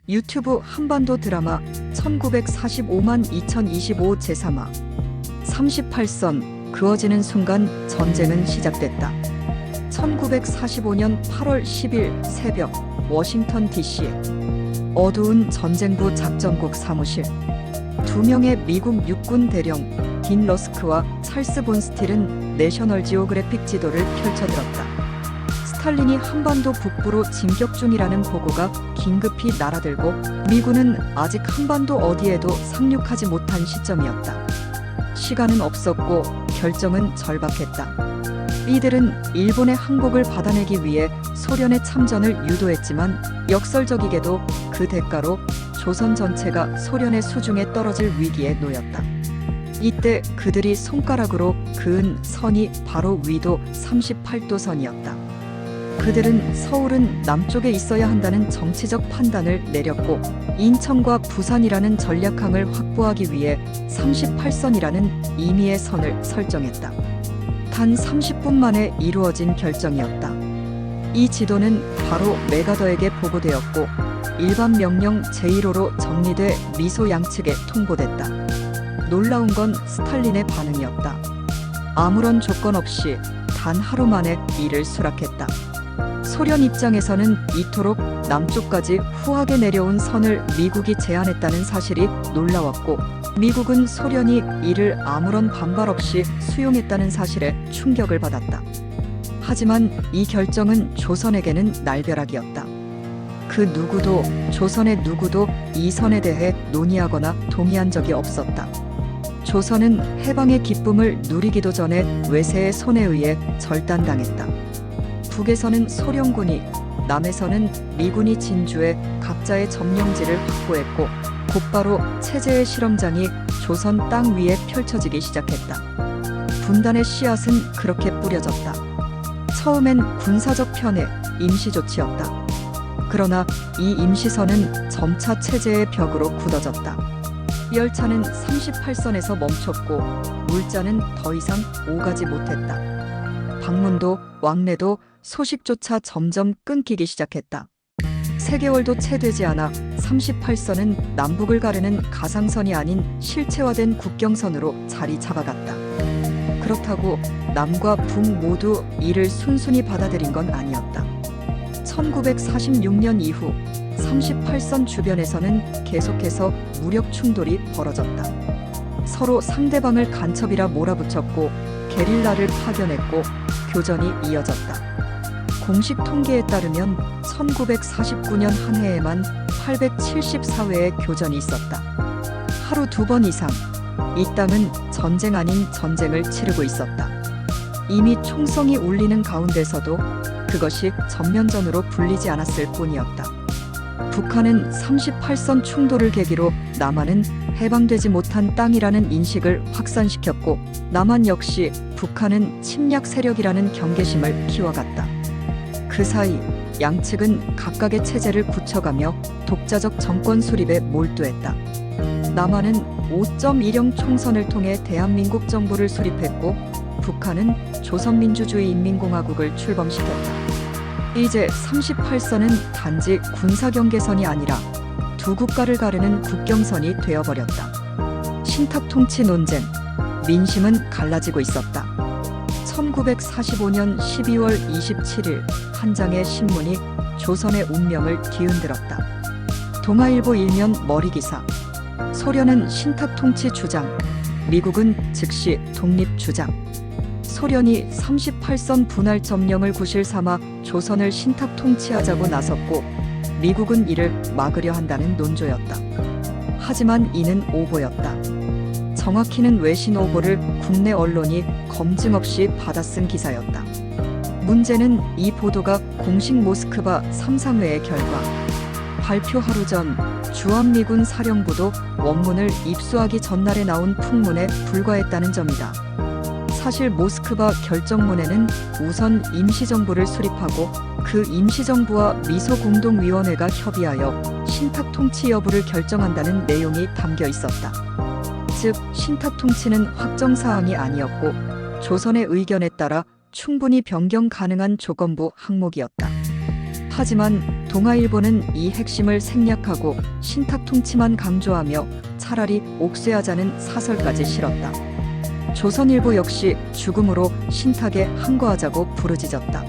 유튜브 한반도 드라마 1945만 2025 제3화 38선 그어지는 순간 전쟁은 시작됐다. 1945년 8월 10일 새벽 워싱턴 DC 어두운 전쟁부 작전국 사무실. 두 명의 미국 육군 대령 딘 러스크와 찰스 본 스틸은 내셔널 지오그래픽 지도를 펼쳐들었다. 스탈린이 한반도 북부로 진격 중이라는 보고가 긴급히 날아들고 미군은 아직 한반도 어디에도 상륙하지 못한 시점이었다. 시간은 없었고 결정은 절박했다. 이들은 일본의 항복을 받아내기 위해 소련의 참전을 유도했지만 역설적이게도 그 대가로 조선 전체가 소련의 수중에 떨어질 위기에 놓였다. 이때 그들이 손가락으로 그은 선이 바로 위도 38도 선이었다. 그들은 서울은 남쪽에 있어야 한다는 정치적 판단을 내렸고 인천과 부산이라는 전략항을 확보하기 위해 38선이라는 임의의 선을 설정했다. 단 30분 만에 이루어진 결정이었다. 이 지도는 바로 메가더에게 보고되었고 일반 명령 제1호로 정리돼 미소 양측에 통보됐다. 놀라운 건 스탈린의 반응이었다. 아무런 조건 없이 단 하루 만에 이를 수락했다. 소련 입장에서는 이토록 남쪽까지 후하게 내려온 선을 미국이 제안했다는 사실이 놀라웠고 미국은 소련이 이를 아무런 반발 없이 수용했다는 사실에 충격을 받았다. 하지만 이 결정은 조선에게는 날벼락이었다. 그 누구도 조선의 누구도 이 선에 대해 논의하거나 동의한 적이 없었다. 조선은 해방의 기쁨을 누리기도 전에 외세의 손에 의해 절단당했다. 북에서는 소련군이, 남에서는 미군이 진주해 각자의 점령지를 확보했고 곧바로 체제의 실험장이 조선 땅 위에 펼쳐지기 시작했다. 분단의 씨앗은 그렇게 뿌려졌다. 처음엔 군사적 편애, 임시조치였다. 그러나 이 임시선은 점차 체제의 벽으로 굳어졌다. 열차는 38선에서 멈췄고 물자는 더 이상 오가지 못했다. 방문도 왕래도 소식조차 점점 끊기기 시작했다. 3개월도 채 되지 않아 38선은 남북을 가르는 가상선이 아닌 실체화된 국경선으로 자리 잡아갔다. 그렇다고 남과 북 모두 이를 순순히 받아들인 건 아니었다. 1946년 이후 38선 주변에서는 계속해서 무력 충돌이 벌어졌다. 서로 상대방을 간첩이라 몰아붙였고 게릴라를 파견했고 교전이 이어졌다. 공식 통계에 따르면 1949년 한 해에만 874회의 교전이 있었다. 하루 2번 이상 이 땅은 전쟁 아닌 전쟁을 치르고 있었다. 이미 총성이 울리는 가운데서도 그것이 전면전으로 불리지 않았을 뿐이었다. 북한은 38선 충돌을 계기로 남한은 해방되지 못한 땅이라는 인식을 확산시켰고 남한 역시 북한은 침략 세력이라는 경계심을 키워갔다. 그 사이 양측은 각각의 체제를 굳혀가며 독자적 정권 수립에 몰두했다. 남한은 5.10 총선을 통해 대한민국 정부를 수립했고 북한은 조선민주주의인민공화국을 출범시켰다. 이제 38선은 단지 군사경계선이 아니라 두 국가를 가르는 국경선이 되어버렸다. 신탁통치 논쟁, 민심은 갈라지고 있었다. 1945년 12월 27일 한 장의 신문이 조선의 운명을 뒤흔들었다. 동아일보 일면 머리기사. 소련은 신탁통치 주장, 미국은 즉시 독립 주장. 소련이 38선 분할 점령을 구실 삼아 조선을 신탁통치하자고 나섰고 미국은 이를 막으려 한다는 논조였다. 하지만 이는 오보였다. 정확히는 외신 오보를 국내 언론이 검증 없이 받아쓴 기사였다. 문제는 이 보도가 공식 모스크바 3상회의 결과 발표 하루 전 주한미군 사령부도 원문을 입수하기 전날에 나온 풍문에 불과했다는 점이다. 사실 모스크바 결정문에는 우선 임시정부를 수립하고 그 임시정부와 미소공동위원회가 협의하여 신탁통치 여부를 결정한다는 내용이 담겨 있었다. 즉 신탁통치는 확정사항이 아니었고 조선의 의견에 따라 충분히 변경 가능한 조건부 항목이었다. 하지만 동아일보는 이 핵심을 생략하고 신탁 통치만 강조하며 차라리 옥죄하자는 사설까지 실었다. 조선일보 역시 죽음으로 신탁에 항거하자고 부르짖었다.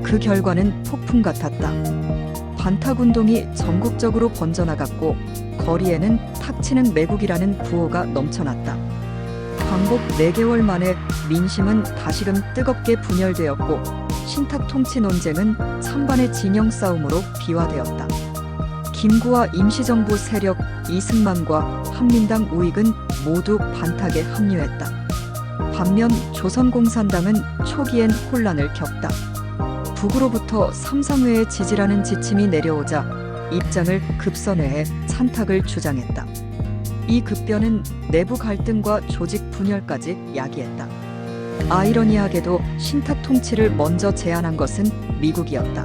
그 결과는 폭풍 같았다. 반탁운동이 전국적으로 번져나갔고 거리에는 탁치는 매국이라는 구호가 넘쳐났다. 광복 4개월 만에 민심은 다시금 뜨겁게 분열되었고 신탁 통치 논쟁은 찬반의 진영 싸움으로 비화되었다. 김구와 임시정부 세력 이승만과 한민당 우익은 모두 반탁에 합류했다. 반면 조선공산당은 초기엔 혼란을 겪다. 북으로부터 삼상회의 지지라는 지침이 내려오자 입장을 급선회해 찬탁을 주장했다. 이 급변은 내부 갈등과 조직 분열까지 야기했다. 아이러니하게도 신탁 통치를 먼저 제안한 것은 미국이었다.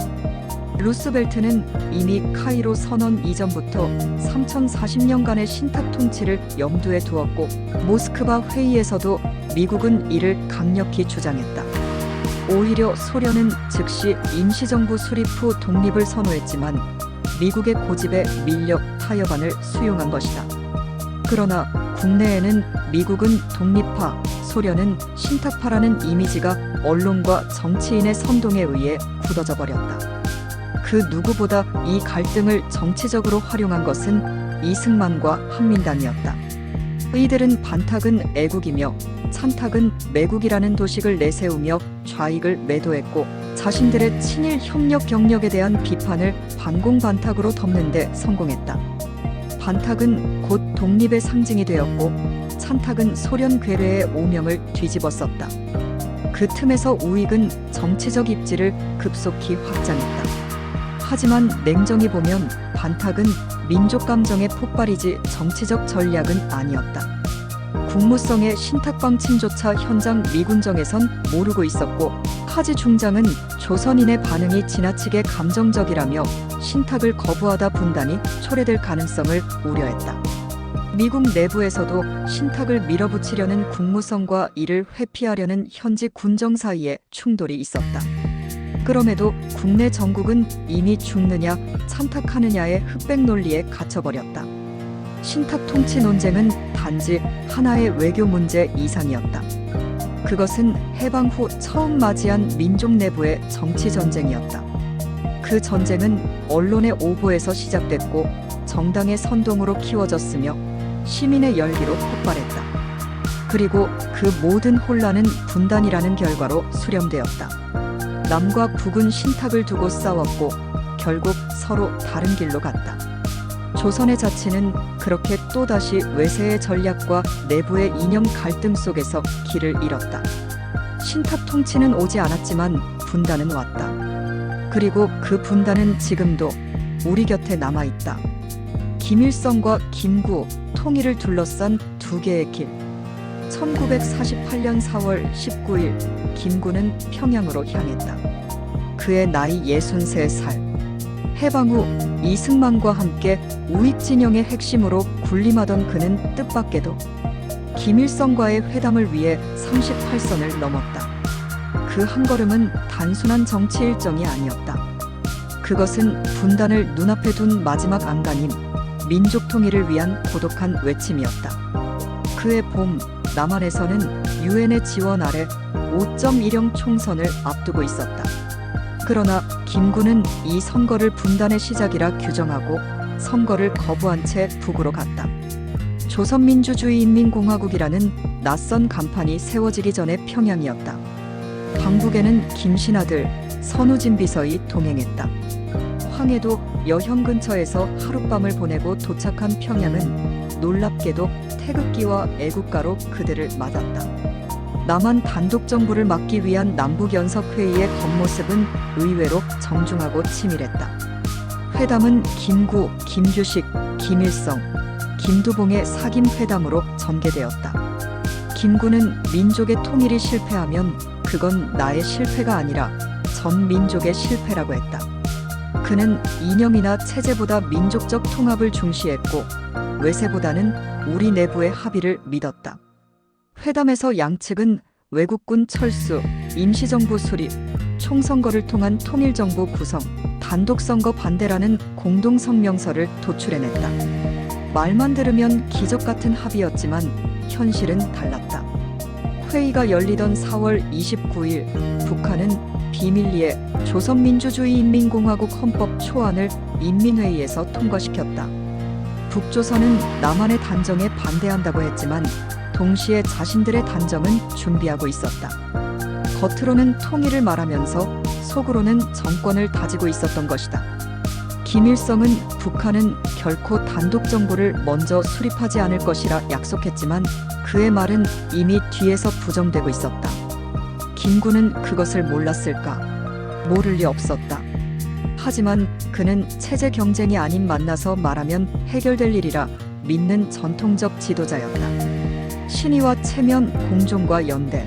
루스벨트는 이미 카이로 선언 이전부터 3040년간의 신탁 통치를 염두에 두었고 모스크바 회의에서도 미국은 이를 강력히 주장했다. 오히려 소련은 즉시 임시정부 수립 후 독립을 선호했지만 미국의 고집에 밀려 타협안을 수용한 것이다. 그러나 국내에는 미국은 독립파, 소련은 신탁파라는 이미지가 언론과 정치인의 선동에 의해 굳어져 버렸다. 그 누구보다 이 갈등을 정치적으로 활용한 것은 이승만과 한민당이었다. 이들은 반탁은 애국이며 찬탁은 매국이라는 도식을 내세우며 좌익을 매도했고 자신들의 친일 협력 경력에 대한 비판을 반공반탁으로 덮는 데 성공했다. 반탁은 곧 독립의 상징이 되었고 찬탁은 소련 괴뢰의 오명을 뒤집었었다. 그 틈에서 우익은 정치적 입지를 급속히 확장했다. 하지만 냉정히 보면 반탁은 민족 감정의 폭발이지 정치적 전략은 아니었다. 국무성의 신탁 방침조차 현장 미군정에선 모르고 있었고 카지 중장은 조선인의 반응이 지나치게 감정적이라며 신탁을 거부하다 분단이 초래될 가능성을 우려했다. 미국 내부에서도 신탁을 밀어붙이려는 국무성과 이를 회피하려는 현지 군정 사이에 충돌이 있었다. 그럼에도 국내 정국은 이미 죽느냐 찬탁하느냐의 흑백 논리에 갇혀버렸다. 신탁 통치 논쟁은 단지 하나의 외교 문제 이상이었다. 그것은 해방 후 처음 맞이한 민족 내부의 정치 전쟁이었다. 그 전쟁은 언론의 오보에서 시작됐고 정당의 선동으로 키워졌으며 시민의 열기로 폭발했다. 그리고 그 모든 혼란은 분단이라는 결과로 수렴되었다. 남과 북은 신탁을 두고 싸웠고 결국 서로 다른 길로 갔다. 조선의 자치는 그렇게 또다시 외세의 전략과 내부의 이념 갈등 속에서 길을 잃었다. 신탁 통치는 오지 않았지만 분단은 왔다. 그리고 그 분단은 지금도 우리 곁에 남아있다. 김일성과 김구, 통일을 둘러싼 두 개의 길. 1948년 4월 19일 김구는 평양으로 향했다. 그의 나이 63살. 해방 후 이승만과 함께 우익진영의 핵심으로 군림하던 그는 뜻밖에도 김일성과의 회담을 위해 38선을 넘었다. 그 한 걸음은 단순한 정치 일정이 아니었다. 그것은 분단을 눈앞에 둔 마지막 안간힘, 민족 통일을 위한 고독한 외침이었다. 그해 봄, 남한에서는 유엔의 지원 아래 5.10 총선을 앞두고 있었다. 그러나 김구는 이 선거를 분단의 시작이라 규정하고 선거를 거부한 채 북으로 갔다. 조선민주주의인민공화국이라는 낯선 간판이 세워지기 전에 평양이었다. 방북에는 김신아들, 선우진 비서이 동행했다. 황해도 여형 근처에서 하룻밤을 보내고 도착한 평양은 놀랍게도 태극기와 애국가로 그들을 맞았다. 남한 단독정부를 막기 위한 남북연석회의의 겉모습은 의외로 정중하고 치밀했다. 회담은 김구, 김규식, 김일성, 김두봉의 사김 회담으로 전개되었다. 김구는 민족의 통일이 실패하면 그건 나의 실패가 아니라 전 민족의 실패라고 했다. 그는 이념이나 체제보다 민족적 통합을 중시했고 외세보다는 우리 내부의 합의를 믿었다. 회담에서 양측은 외국군 철수, 임시정부 수립, 총선거를 통한 통일정부 구성, 단독선거 반대라는 공동성명서를 도출해냈다. 말만 들으면 기적 같은 합의였지만 현실은 달랐다. 회의가 열리던 4월 29일 북한은 비밀리에 조선민주주의인민공화국 헌법 초안을 인민회의에서 통과시켰다. 북조선은 남한의 단정에 반대한다고 했지만 동시에 자신들의 단정은 준비하고 있었다. 겉으로는 통일을 말하면서 속으로는 정권을 다지고 있었던 것이다. 김일성은 북한은 결코 단독 정부를 먼저 수립하지 않을 것이라 약속했지만 그의 말은 이미 뒤에서 부정되고 있었다. 김구는 그것을 몰랐을까? 모를 리 없었다. 하지만 그는 체제 경쟁이 아닌 만나서 말하면 해결될 일이라 믿는 전통적 지도자였다. 신의와 체면, 공존과 연대.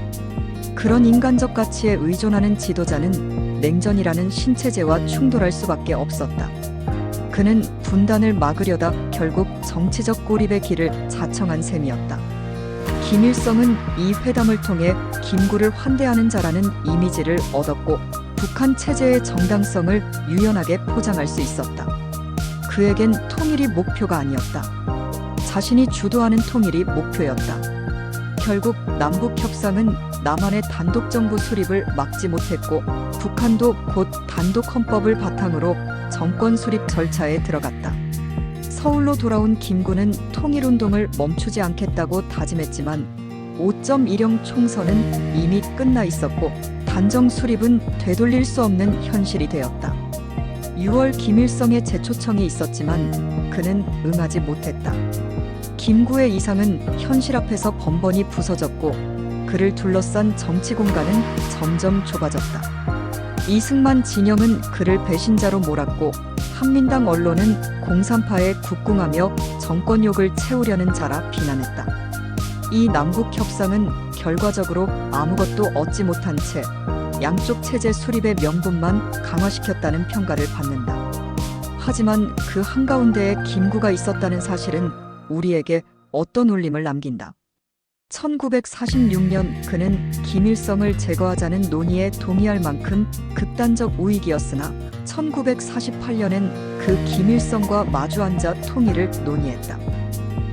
그런 인간적 가치에 의존하는 지도자는 냉전이라는 신체제와 충돌할 수밖에 없었다. 그는 분단을 막으려다 결국 정치적 고립의 길을 자청한 셈이었다. 김일성은 이 회담을 통해 김구를 환대하는 자라는 이미지를 얻었고 북한 체제의 정당성을 유연하게 포장할 수 있었다. 그에겐 통일이 목표가 아니었다. 자신이 주도하는 통일이 목표였다. 결국 남북협상은 남한의 단독정부 수립을 막지 못했고 북한도 곧 단독헌법을 바탕으로 정권 수립 절차에 들어갔다. 서울로 돌아온 김구는 통일운동을 멈추지 않겠다고 다짐했지만 5.10 총선은 이미 끝나 있었고 단정 수립은 되돌릴 수 없는 현실이 되었다. 6월 김일성의 재초청이 있었지만 그는 응하지 못했다. 김구의 이상은 현실 앞에서 번번이 부서졌고 그를 둘러싼 정치 공간은 점점 좁아졌다. 이승만 진영은 그를 배신자로 몰았고 한민당 언론은 공산파에 국궁하며 정권욕을 채우려는 자라 비난했다. 이 남북 협상은 결과적으로 아무것도 얻지 못한 채 양쪽 체제 수립의 명분만 강화시켰다는 평가를 받는다. 하지만 그 한가운데에 김구가 있었다는 사실은 우리에게 어떤 울림을 남긴다. 1946년 그는 김일성을 제거하자는 논의에 동의할 만큼 극단적 우익이었으나 1948년엔 그 김일성과 마주 앉아 통일을 논의했다.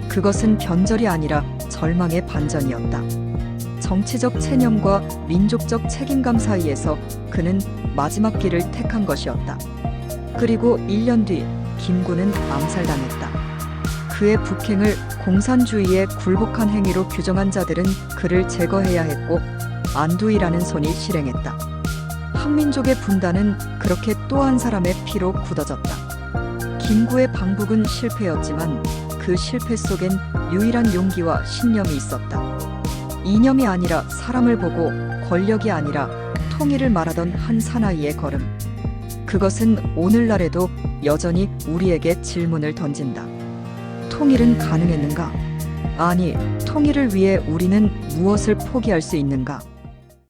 그것은 변절이 아니라 절망의 반전이었다. 정치적 체념과 민족적 책임감 사이에서 그는 마지막 길을 택한 것이었다. 그리고 1년 뒤 김구는 암살당했다. 그의 북행을 공산주의에 굴복한 행위로 규정한 자들은 그를 제거해야 했고 안두희라는 손이 실행했다. 한민족의 분단은 그렇게 또 한 사람의 피로 굳어졌다. 김구의 방북은 실패였지만 그 실패 속엔 유일한 용기와 신념이 있었다. 이념이 아니라 사람을 보고 권력이 아니라 통일을 말하던 한 사나이의 걸음. 그것은 오늘날에도 여전히 우리에게 질문을 던진다. 통일은 가능했는가? 아니, 통일을 위해 우리는 무엇을 포기할 수 있는가?